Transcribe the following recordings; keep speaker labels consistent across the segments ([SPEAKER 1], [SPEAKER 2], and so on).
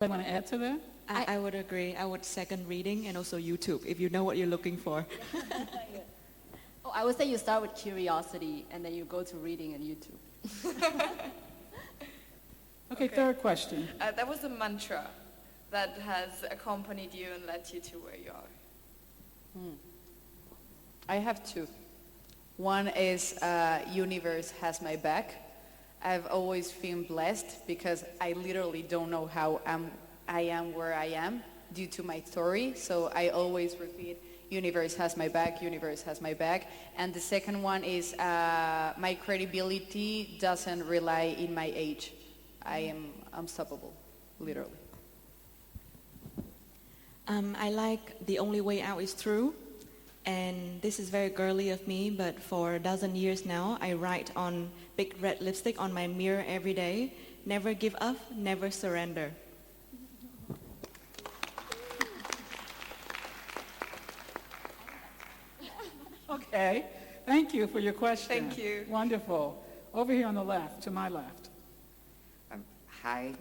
[SPEAKER 1] I want to add to that?
[SPEAKER 2] I would agree. I would second reading and also YouTube if you know what you're looking for.
[SPEAKER 3] Oh, I would say you start with curiosity and then you go to reading and YouTube.
[SPEAKER 1] Okay, third question.
[SPEAKER 4] That was a mantra that has accompanied you and led you to where you are.
[SPEAKER 5] I have two. One is universe has my back. I've always been blessed because I literally don't know how I am where I am due to my story. So I always repeat, universe has my back, universe has my back. And the second one is my credibility doesn't rely in my age. I am unstoppable, literally.
[SPEAKER 2] I like The Only Way Out is Through. And this is very girly of me, but for a dozen years now, I write on big red lipstick on my mirror every day. Never give up, never surrender.
[SPEAKER 1] Okay, thank you for your question.
[SPEAKER 4] Thank you.
[SPEAKER 1] Wonderful. Over here on the left, to my left.
[SPEAKER 6] Hi,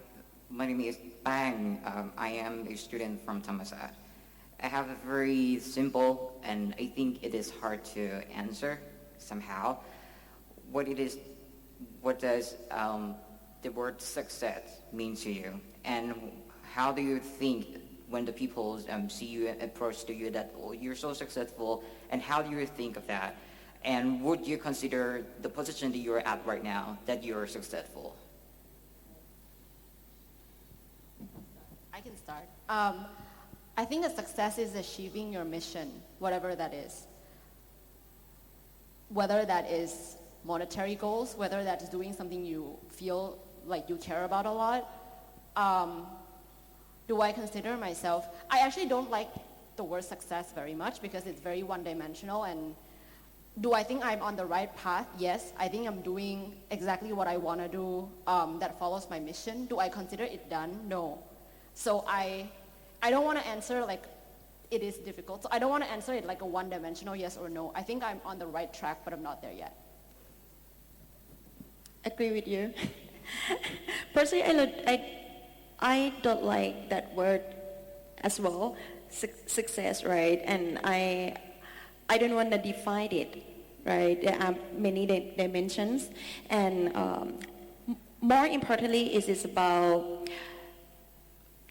[SPEAKER 6] my name is Bang. I am a student from Thammasat. I have a very simple, and I think it is hard to answer somehow. What does the word success mean to you? And how do you think when the people see you and approach to you that, oh, you're so successful, and how do you think of that? And would you consider the position that you're at right now that you're successful?
[SPEAKER 3] I can start. I think a success is achieving your mission, whatever that is. Whether that is monetary goals, whether that's doing something you feel like you care about a lot. Do I consider myself, I actually don't like the word success very much because it's very one-dimensional. And do I think I'm on the right path? Yes. I think I'm doing exactly what I want to do that follows my mission. Do I consider it done? No. So I don't want to answer like it is difficult. So I don't want to answer it like a one-dimensional yes or no. I think I'm on the right track, but I'm not there yet.
[SPEAKER 7] Agree with you. Personally, I don't like that word as well, success, right? And I don't want to define it, right? There are many dimensions, and more importantly, it's about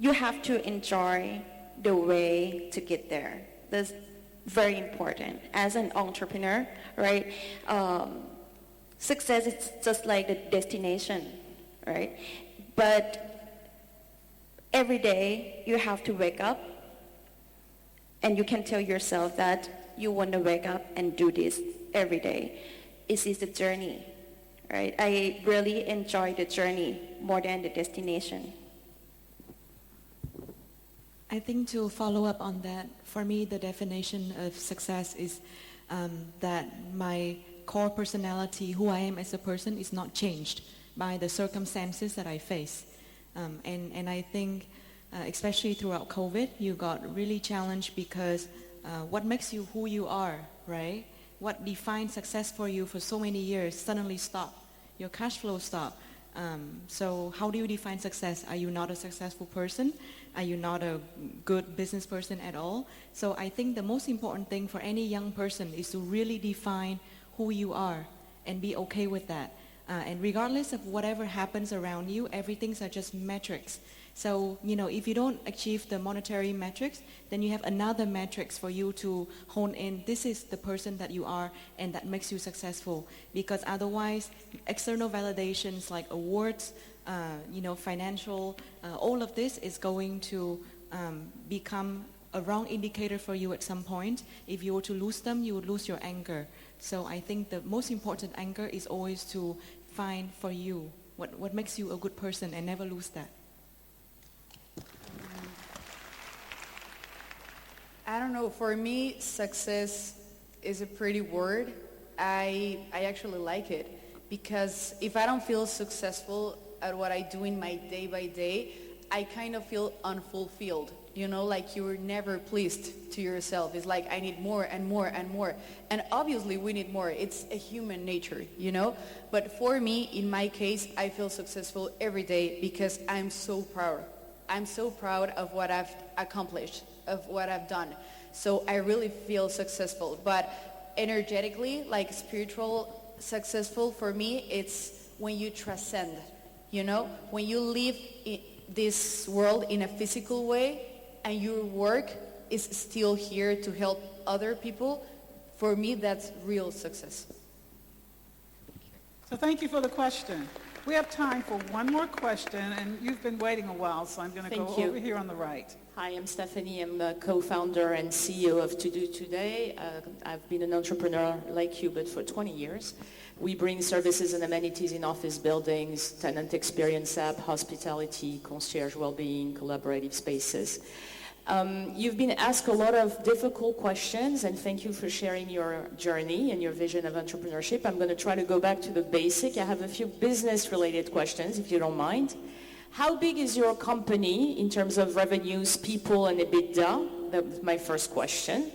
[SPEAKER 7] you have to enjoy the way to get there. That's very important. As an entrepreneur, right? Success is just like the destination, right? But every day you have to wake up and you can tell yourself that you want to wake up and do this every day. It is a journey, right? I really enjoy the journey more than the destination.
[SPEAKER 2] I think to follow up on that, for me, the definition of success is that my core personality, who I am as a person, is not changed by the circumstances that I face. And I think, especially throughout COVID, you got really challenged because what makes you who you are, right? What defined success for you for so many years suddenly stopped. Your cash flow stopped. So how do you define success? Are you not a successful person? Are you not a good business person at all? So I think the most important thing for any young person is to really define who you are and be okay with that. And regardless of whatever happens around you, everything's are just metrics. So, if you don't achieve the monetary metrics, then you have another metrics for you to hone in. This is the person that you are, and that makes you successful. Because otherwise, external validations like awards, financial, all of this is going to become a wrong indicator for you at some point. If you were to lose them, you would lose your anchor. So I think the most important anchor is always to find for you what makes you a good person and never lose that.
[SPEAKER 5] I don't know. For me, success is a pretty word. I actually like it because if I don't feel successful at what I do in my day by day, I kind of feel unfulfilled. Like you're never pleased to yourself. It's like I need more and more and more. And obviously we need more. It's a human nature, But for me, in my case, I feel successful every day because I'm so proud I'm so proud of what I've accomplished, of what I've done. So I really feel successful. But energetically, like spiritual successful for me, it's when you transcend, you know? When you live in this world in a physical way and your work is still here to help other people, for me, that's real success.
[SPEAKER 1] So thank you for the question. We have time for one more question, and you've been waiting a while, so I'm going to go
[SPEAKER 8] Thank you.
[SPEAKER 1] over here on the right.
[SPEAKER 8] Hi, I'm Stephanie. I'm the co-founder and CEO of To Do Today. I've been an entrepreneur like you, but for 20 years. We bring services and amenities in office buildings, tenant experience app, hospitality, concierge well-being, collaborative spaces. You've been asked a lot of difficult questions, and thank you for sharing your journey and your vision of entrepreneurship. I'm going to try to go back to the basic. I have a few business-related questions, if you don't mind. How big is your company in terms of revenues, people, and EBITDA? That was my first question.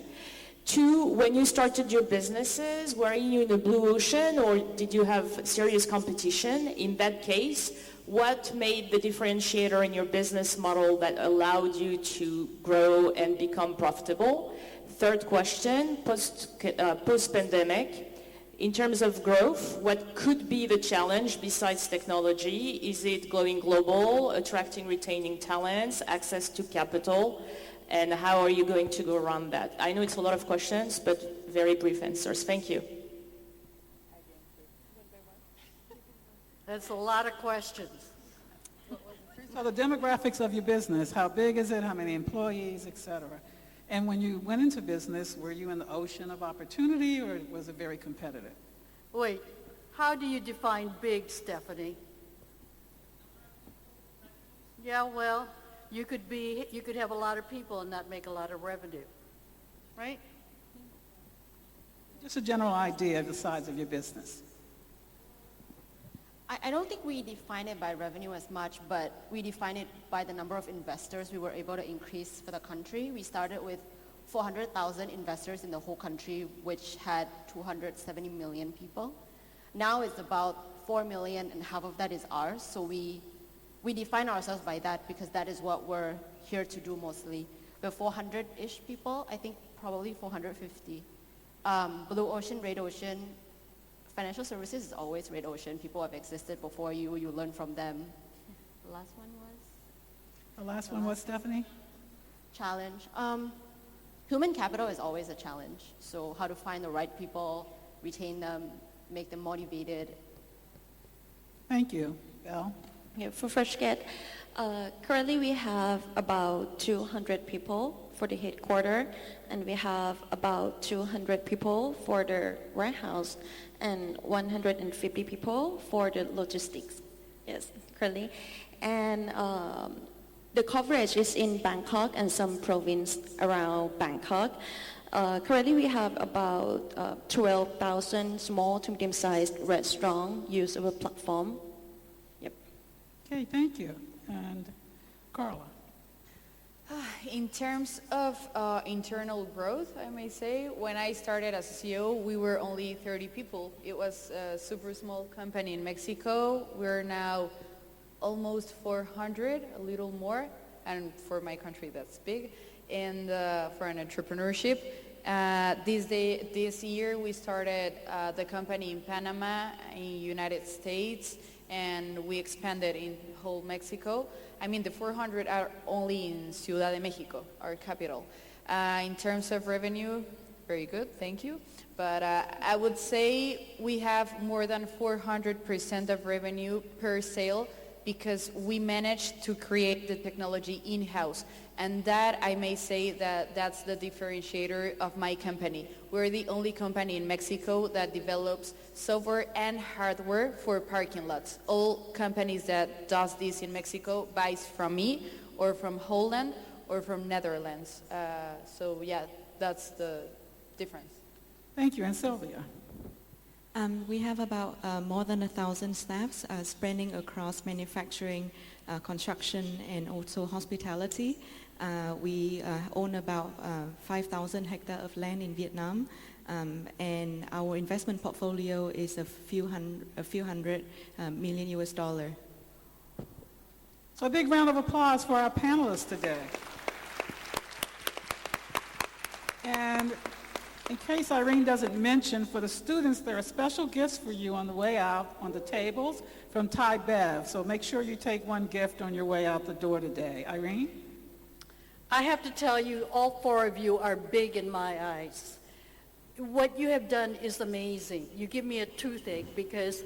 [SPEAKER 8] 2, when you started your businesses, were you in the blue ocean, or did you have serious competition? In that case, what made the differentiator in your business model that allowed you to grow and become profitable? 3rd question, post-pandemic, in terms of growth, what could be the challenge besides technology? Is it going global, attracting, retaining talents, access to capital? And how are you going to go around that? I know it's a lot of questions, but very brief answers. Thank you.
[SPEAKER 9] That's a lot of questions.
[SPEAKER 1] So the demographics of your business, how big is it, how many employees, et cetera. And when you went into business, were you in the ocean of opportunity, or was it very competitive?
[SPEAKER 9] Wait, how do you define big, Stephanie? Yeah, well, you could have a lot of people and not make a lot of revenue, right?
[SPEAKER 1] Just a general idea of the size of your business.
[SPEAKER 3] I don't think we define it by revenue as much, but we define it by the number of investors we were able to increase for the country. We started with 400,000 investors in the whole country, which had 270 million people. Now it's about 4 million, and half of that is ours. So we define ourselves by that because that is what we're here to do mostly. We're 400-ish people, I think probably 450. Blue Ocean, Red Ocean, financial services is always red ocean. People have existed before you. You learn from them. The last one was?
[SPEAKER 1] The last one was, Stephanie?
[SPEAKER 3] Challenge. Human capital is always a challenge. So how to find the right people, retain them, make them motivated.
[SPEAKER 1] Thank you. Belle?
[SPEAKER 7] Yeah, for FreshGet, currently we have about 200 people for the headquarters, and we have about 200 people for the warehouse, and 150 people for the logistics. Yes, currently. And the coverage is in Bangkok and some province around Bangkok. Currently we have about 12,000 small to medium-sized restaurants use our platform. Yep.
[SPEAKER 1] Okay, thank you. And Carla?
[SPEAKER 5] In terms of internal growth, I may say, when I started as CEO, we were only 30 people. It was a super small company in Mexico. We're now almost 400, a little more, and for my country that's big. And for an entrepreneurship, this year we started the company in Panama, in United States, and we expanded in whole Mexico. I mean, the 400 are only in Ciudad de Mexico, our capital. In terms of revenue, very good, thank you. But I would say we have more than 400% of revenue per sale because we managed to create the technology in-house. And that, I may say that that's the differentiator of my company. We're the only company in Mexico that develops software and hardware for parking lots. All companies that does this in Mexico buys from me or from Holland or from Netherlands. So yeah, that's the difference.
[SPEAKER 1] Thank you. And Sylvia?
[SPEAKER 2] We have about more than 1,000 staffs spreading across manufacturing, construction, and also hospitality. We own about 5,000 hectares of land in Vietnam, and our investment portfolio is a few hundred million US dollar.
[SPEAKER 1] So a big round of applause for our panelists today. And in case Irene doesn't mention, for the students, there are special gifts for you on the way out on the tables from Thai Bev. So make sure you take one gift on your way out the door today. Irene?
[SPEAKER 9] I have to tell you, all four of you are big in my eyes. What you have done is amazing. You give me a toothache because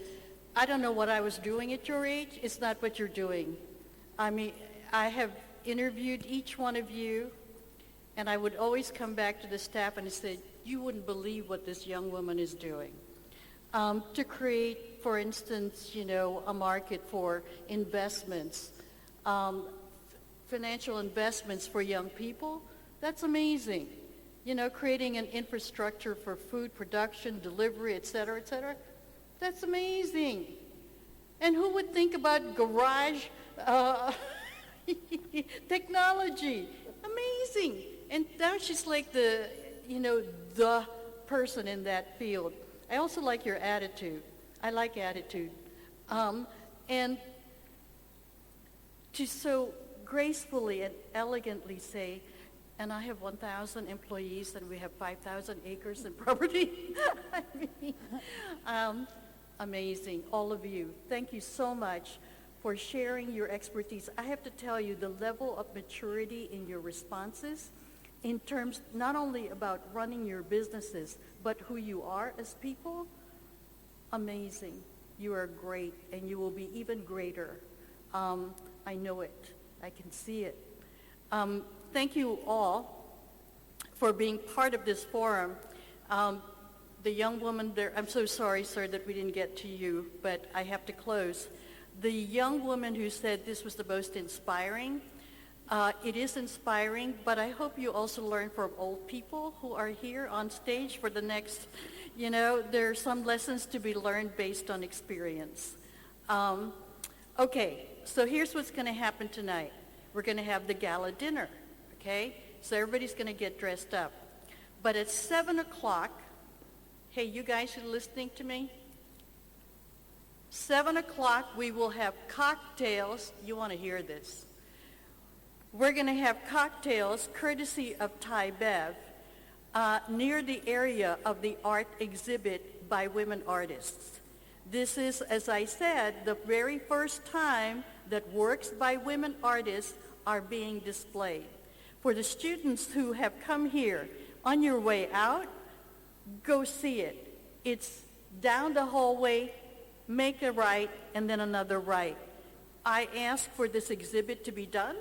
[SPEAKER 9] I don't know what I was doing at your age. It's not what you're doing. I mean, I have interviewed each one of you, and I would always come back to the staff and say, you wouldn't believe what this young woman is doing. To create, for instance, a market for investments, financial investments for young people, that's amazing. Creating an infrastructure for food production, delivery, et cetera, that's amazing. And who would think about garage technology? Amazing. And now she's like the person in that field. I also like your attitude. I like attitude. And to so gracefully and elegantly say, and I have 1,000 employees and we have 5,000 acres in property. I mean, amazing, all of you. Thank you so much for sharing your expertise. I have to tell you, the level of maturity in your responses in terms not only about running your businesses, but who you are as people, amazing. You are great, and you will be even greater. I know it. I can see it. Thank you all for being part of this forum. The young woman there, I'm so sorry, sir, that we didn't get to you, but I have to close. The young woman who said this was the most inspiring, it is inspiring, but I hope you also learn from old people who are here on stage for the next, there are some lessons to be learned based on experience. Okay, so here's what's going to happen tonight. We're going to have the gala dinner, okay? So everybody's going to get dressed up. But at 7 o'clock, hey, you guys are listening to me? 7 o'clock, we will have cocktails. You want to hear this. We're going to have cocktails courtesy of Thai Bev near the area of the art exhibit by women artists. This is, as I said, the very first time that works by women artists are being displayed. For the students who have come here, on your way out, go see it. It's down the hallway, make a right, and then another right. I ask for this exhibit to be done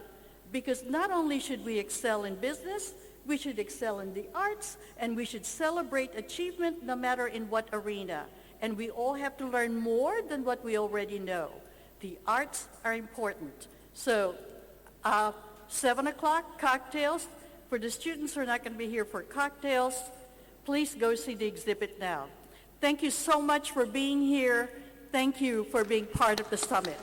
[SPEAKER 9] because not only should we excel in business, we should excel in the arts, and we should celebrate achievement no matter in what arena. And we all have to learn more than what we already know. The arts are important. So 7 o'clock, cocktails. For the students who are not going to be here for cocktails, please go see the exhibit now. Thank you so much for being here. Thank you for being part of the summit.